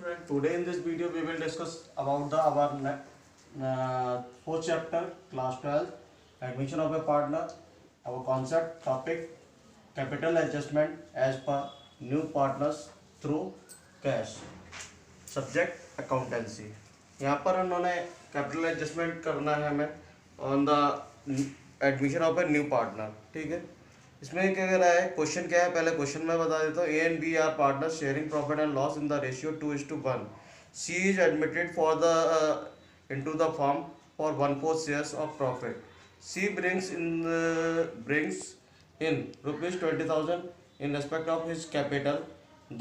friend. Today in this video we will discuss about the our fourth chapter, class 12, admission of a partner. Our concept topic, capital adjustment as per new partners through cash. Subject accountancy. यहाँ पर उन्होंने capital adjustment करना है हमें on the admission of a new partner. ठीक है, इसमें क्या कह रहा है, क्वेश्चन क्या है, पहले क्वेश्चन मैं बता देता हूँ. A and B are partner sharing profit and loss in the ratio 2:1. C is admitted for the into the firm for 1/4 shares of profit. C brings in rupees 20,000 in respect of his capital.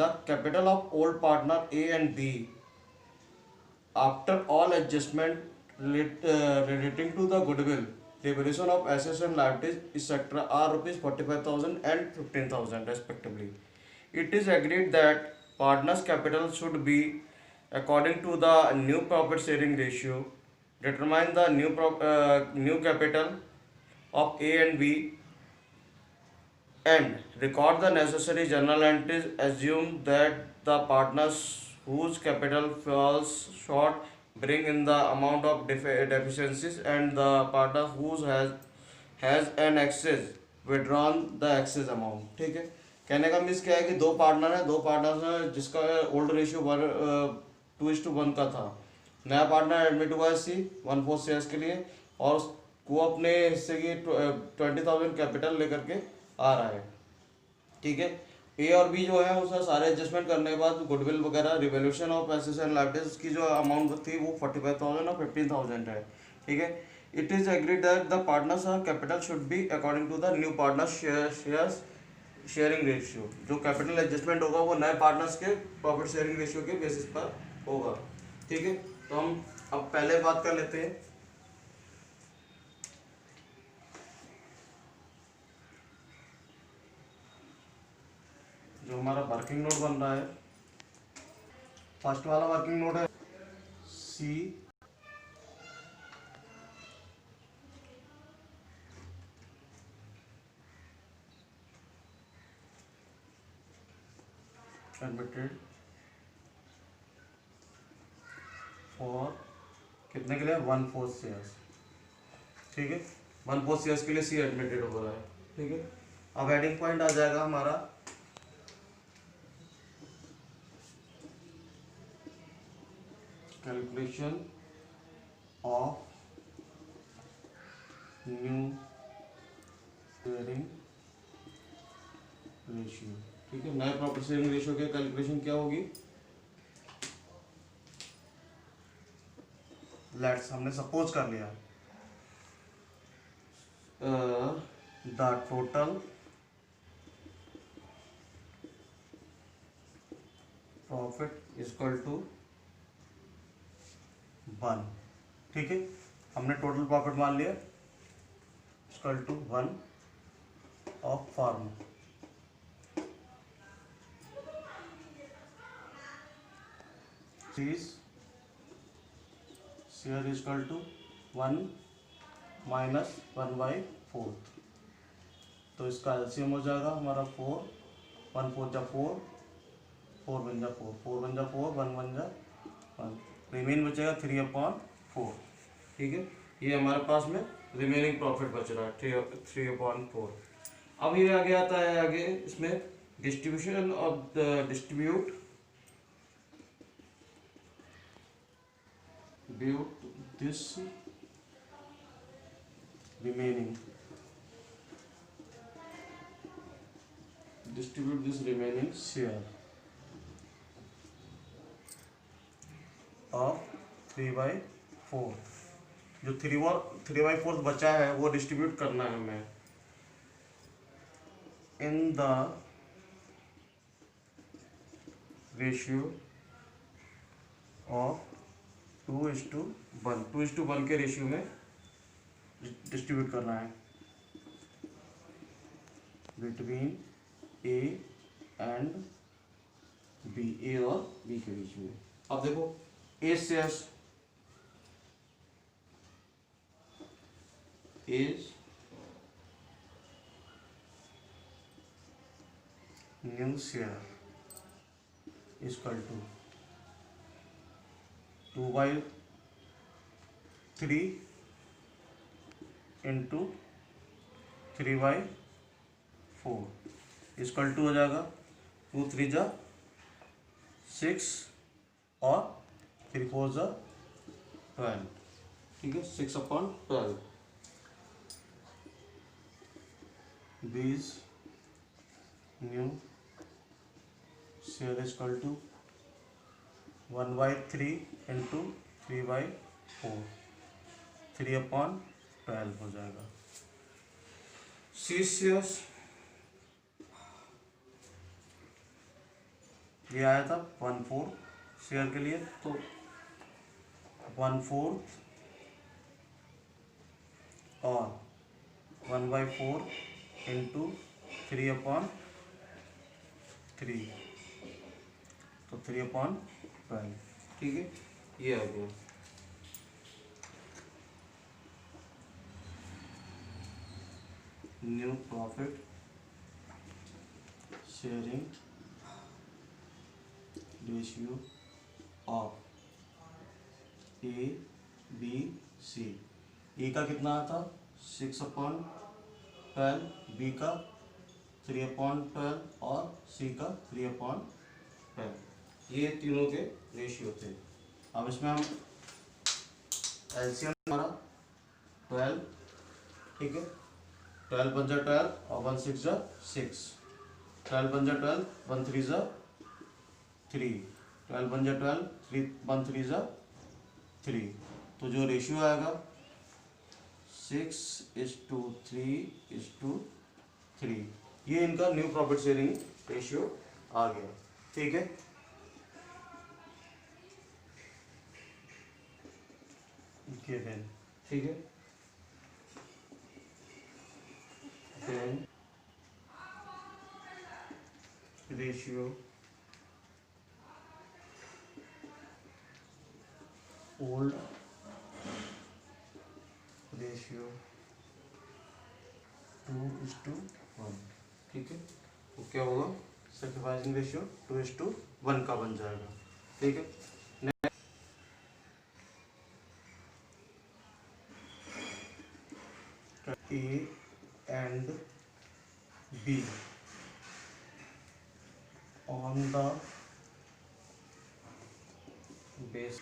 The capital of old partner A and B after all adjustment relating to the goodwill, revaluation of assets and liabilities, etc. are rupees 45,000 and 15,000 respectively. It is agreed that partners' capital should be according to the new profit sharing ratio. Determine the new capital of A and B and record the necessary journal entries. Assume that the partners whose capital falls short bring in the amount of deficiencies and the partner whose has an excess withdrawn the excess amount. ठीक है, कहने का means क्या है कि दो partner है, दो पार्टनर है जिसका ओल्ड रेशियो 2:1 का था. नया पार्टनर एडमिट हुआ है सी 1/4 शेयर्स के लिए और वो अपने हिस्से की 20,000 कैपिटल लेकर के आ रहा है. ठीक है, ए और बी जो है उसका सारे एडजस्टमेंट करने के बाद गुडविल वगैरह revolution of assets and liabilities की जो अमाउंट थी वो 45,000 और 15,000 है. ठीक है, it is agreed that the partners capital should be according to the new partner shares sharing ratio. जो कैपिटल एडजस्टमेंट होगा वो नए पार्टनर्स के प्रॉफिट शेयरिंग रेशियो के बेसिस पर होगा. ठीक है, तो हम अब पहले बात कर लेते हैं. जो हमारा वर्किंग नोट बन रहा है, फर्स्ट वाला वर्किंग नोट है सी एडमिटेड फॉर कितने के लिए 1/4 शेयर्स. ठीक है, 1/4 शेयर्स के लिए सी एडमिटेड हो रहा है. ठीक है, अब हेडिंग पॉइंट आ जाएगा हमारा calculation of new sharing ratio. ठीक है, नए प्रॉफिट शेयरिंग रेशियो की कैलकुलेशन क्या होगी. लेट्स हमने सपोज कर लिया the total profit equal to 1. ठीक है, हमने टोटल प्रॉफिट मान लिया equal to 1 of firm. Share equal to 1 minus 1/4. तो इसका एलसीएम हो जाएगा हमारा 4. 1/4 जा 4, 4 बन जा 4, 4 बन जा 4, 1 बन जा 1. रिमेन बचेगा 3/4. ठीक है, ये हमारे पास में रिमेनिंग प्रॉफिट बच रहा है 3/4. अब ये आगे आता है, आगे इसमें distribution of the distribute this remaining distribute this remaining share of 3/4. जो 3/4 बचा है वो डिस्ट्रीब्यूट करना है हमें इन द रेशियो ऑफ 2:1. 2:1 के रेशियो में डिस्ट्रीब्यूट करना है between A and B, A और बी के बीच में. अब देखो A shares is new share equal to 2/3 into 3/4 equal to हो जाएगा 2 3 जा 6 और 3 4 जा 12। ठीक है, 6/12 B's new share equal to 1/3 into 3/4 3/12 हो जाएगा। सी शेयर्स ये आया था 1/4 शेयर के लिए, तो 1/4 और 1/4 इंटू 3/3 तो 3/12। ठीक है, ये आ गया। New profit sharing ratio of ABC। ए का कितना आता 6/12, बी का 3/12 और सी का 3/12। ये तीनों के रेशियो थे। अब इसमें हम एलसीएम हमारा 12, ठीक है, 12 × 12 और 1 6 × 6, 12 × 12 1 3 × 3, 12 × 12 1 3 × 3, तो जो रेशियो आएगा 6:3:3, ये इनका न्यू प्रॉफिट शेयरिंग रेशियो आ गया। ठीक है, गिवन। ठीक है, देन रेशियो ओल्ड रेशियो 2:1। ठीक है, तो क्या होगा सैक्रिफाइसिंग रेशियो 2:1 का बन जाएगा। ठीक है, A and B on the base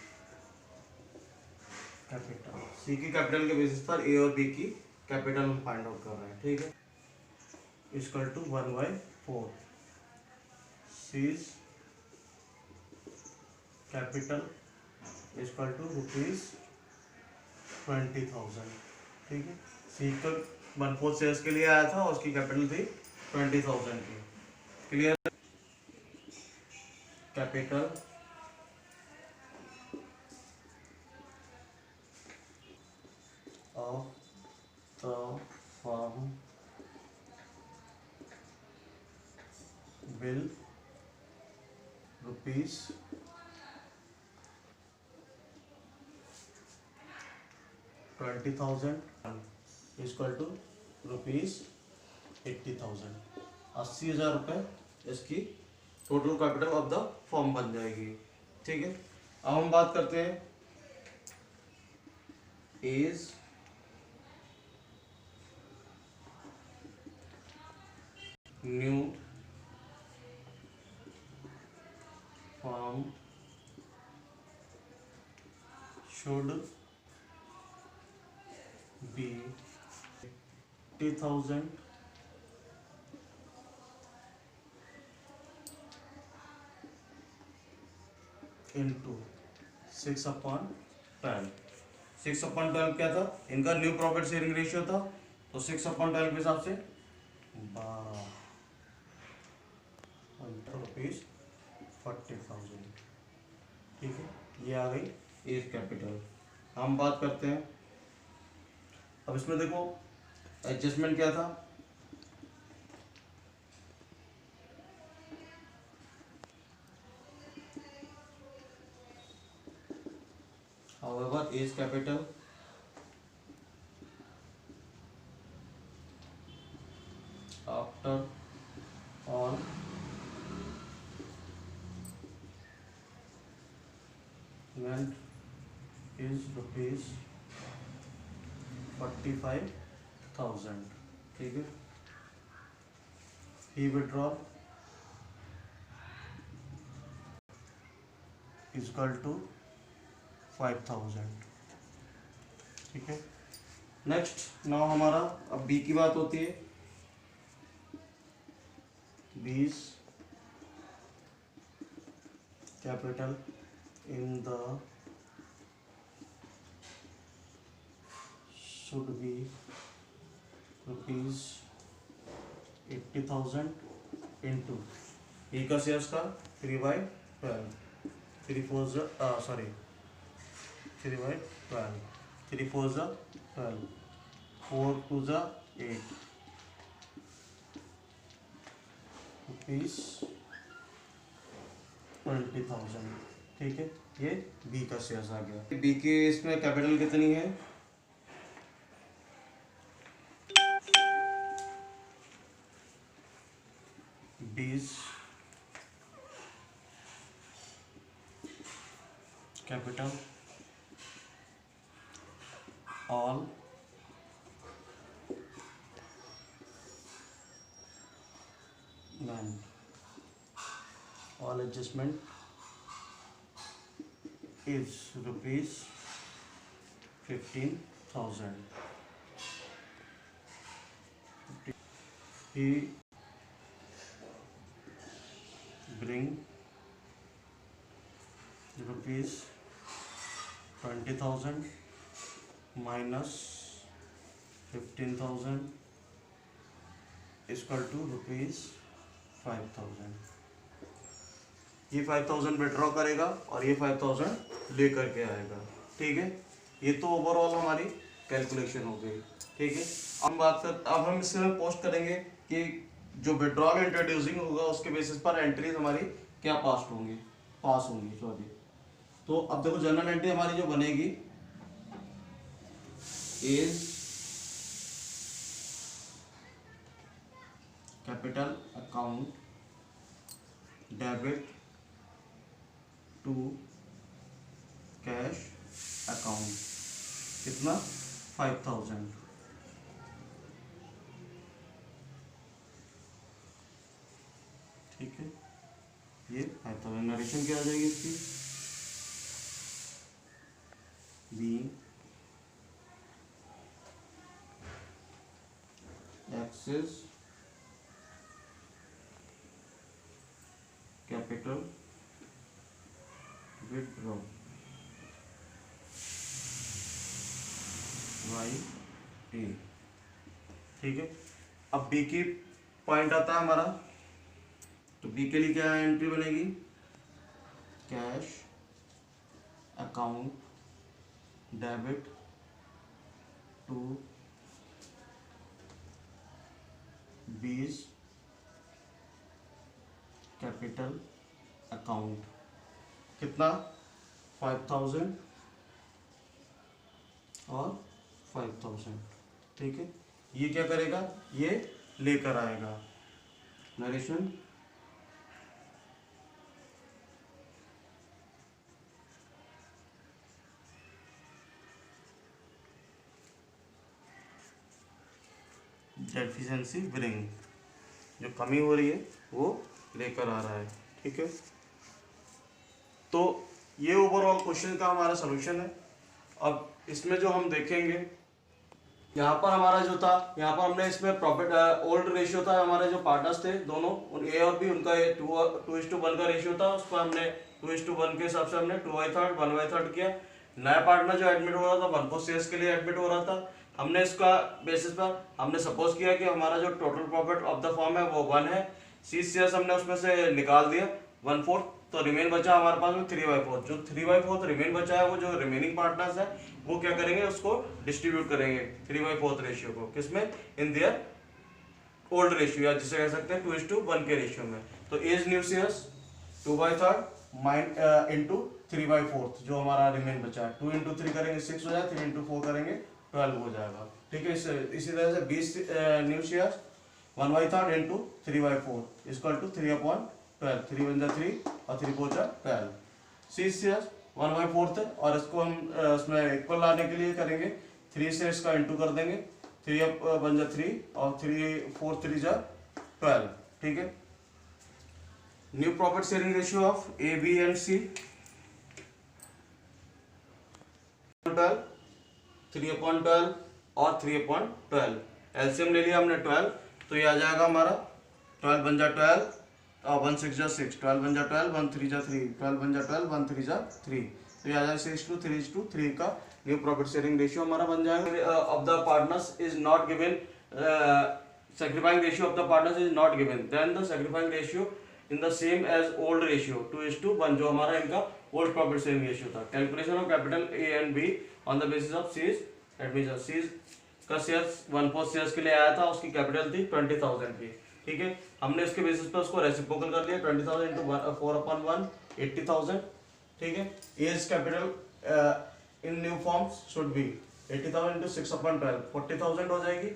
capital, C की कैपिटल के बेसिस पर ए और बी की कैपिटल हम फाइंड आउट कर रहे हैं। ठीक है, equal to 1/4 C's capital equal to ₹20,000। ठीक है, सी का 1/4 शेयर्स के लिए आया था और उसकी कैपिटल थी 20,000 की। Clear, capital of the firm will rupees 20,000 equal to ₹80,000। 80,000 रुपये इसकी total capital of the firm बन जाएगी। ठीक है, अब हम बात करते हैं as new firm should be 80,000 into 6/12। 6/12 क्या था, इनका न्यू प्रॉफिट शेयरिंग रेशियो था, तो 6/12 के हिसाब से 12 ₹40,000। ठीक है, ये आ गई एज कैपिटल। हम बात करते हैं, अब इसमें देखो एडजस्टमेंट क्या था, however as capital after all meant is ₹45,000, ठीक है। ही विड्रॉल इजकल टू 5,000, ठीक है। नेक्स्ट नाउ हमारा अब बी की बात होती है। B's capital in the should be ₹80,000 into E का शेयर्स का 3/12, 3 4 सॉरी 3/12, 3 4 12, 4 2 8, ₹20,000, ठीक है। ये बी का शेयर्स आ गया। बी के इसमें कैपिटल कितनी है? B's capital all when all adjustment is ₹15,000, he bring ₹20,000 minus 15,000 equal to ₹5,000। ये 5,000 विड्रॉ करेगा और ये 5,000 लेकर के आएगा, ठीक है। ये तो ओवरऑल हमारी कैलकुलेशन हो गई, ठीक है। अब हम इसमें पोस्ट करेंगे कि जो विड्रॉल इंट्रोड्यूसिंग होगा उसके बेसिस पर एंट्रीज हमारी क्या पास होंगी। सॉरी। तो अब देखो जर्नल एंट्री हमारी जो बनेगी is capital account debit to cash account, कितना? 5,000, ठीक है। ये 5,000 नरेशन क्या आ जाएगी इसकी? B excess capital withdraw YA, ठीक है। अब बी की पॉइंट आता है हमारा, तो बी के लिए क्या एंट्री बनेगी? Cash account debit to B's capital account, कितना? 5,000 और 5,000, ठीक है। ये क्या करेगा? ये लेकर आएगा नरेशन डेफिशिएंसी ब्रिंग, जो कमी हो रही है वो लेकर आ रहा है, ठीक है। तो ये ओवरऑल क्वेश्चन का हमारा सलूशन है। अब इसमें जो हम देखेंगे, यहाँ पर हमारा जो था, यहाँ पर हमने इसमें प्रॉफिट ओल्ड रेशियो था, हमारे जो पार्टनर्स थे दोनों ए और बी, उनका 2:1 का रेशियो था, उसको हमने 2:1 के हिसाब से हमने 2/3 1/3 किया। नया पार्टनर जो एडमिट हो रहा था 1/4 शेयर्स के लिए एडमिट हो रहा था, हमने इसका बेसिस पर हमने सपोज किया कि हमारा जो total profit of the firm है वो 1 है। 6 शेयर्स हमने उसमें से निकाल दिया 1/4, तो रिमेन बचा हमारे पास में 3/4। जो 3/4 रिमेन बचा है वो जो रिमेनिंग पार्टनर्स है वो क्या करेंगे? उसको डिस्ट्रीब्यूट करेंगे 3/4 रेशियो को, किसमें? इन देयर ओल्ड रेशियो, या जिसे कह सकते हैं 2:1 के रेशियो में। तो एज न्यू शेयर्स 2/3 इंटू 3/4 जो हमारा रिमेन बचा है, 2 इंटू 3 करेंगे 6 हो जाएगा, 3 इंटू 4 करेंगे 12 हो जाएगा, ठीक है। इसी तरह से 20 new shares 1/3 into 3/4 equal to 3/12, 3 1 3 और 3 4 12। 6 शेयर्स 1/4 है, और इसको हम इसमें इक्वल लाने के लिए करेंगे 3 से इसका इंटू कर देंगे, 3 बन जा 3 और 3 4 3 जा 12, ठीक है। New profit sharing ratio of A B and C 12, 3/12 और 3/12, एलसीएम ले लिया हमने 12, तो ये आ जाएगा हमारा 12 बन जा 12 और 1 6 जा 6, 12 बन जा 12, 1 3 जा 3, 12 बन जा 12, 1 3 जा 3, तो ये आ जाएगा 6:3:3 का न्यू प्रॉफिट शेयरिंग रेशियो हमारा बन जाएगा। Of the partners is not given, sacrificing ratio of the partners is not given, then the sacrificing ratio in the same as old ratio 2:1, जो हमारा इनका old profit sharing ratio था। Calculation of capital A and B on the basis of C's admission, C's का shares 1/4 shares के लिए आया था, उसकी कैपिटल थी 20,000 की, ठीक है। हमने इसके बेसिस पर उसको रेसिप्रोकल कर लिया, 20,000 इंटू 4/1 80,000, ठीक है। As capital in new firms should be 80,000 into 6/12 40,000 हो जाएगी।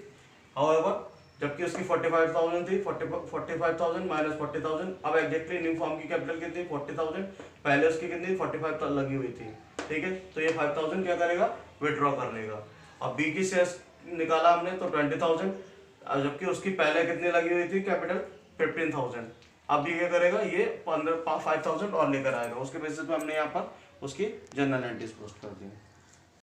हाउएवर जबकि उसकी 45,000 थी, 45,000 माइनस 40,000, अब एग्जैक्टली न्यू फॉर्म की कैपिटल कितनी 40,000, पहले उसकी कितनी 45 लगी हुई थी, ठीक है। तो ये 5,000 क्या करेगा विड्रॉ कर लेगा। अब बी की शेयर्स निकाला हमने तो 20,000, जबकि उसकी पहले कितनी लगी हुई थी कैपिटल 15,000, अब ये क्या करेगा ये 5,000 और लेकर आएगा, उसके बेसिस पे हमने यहाँ पर उसकी जनरल एंट्रीज पोस्ट कर दी।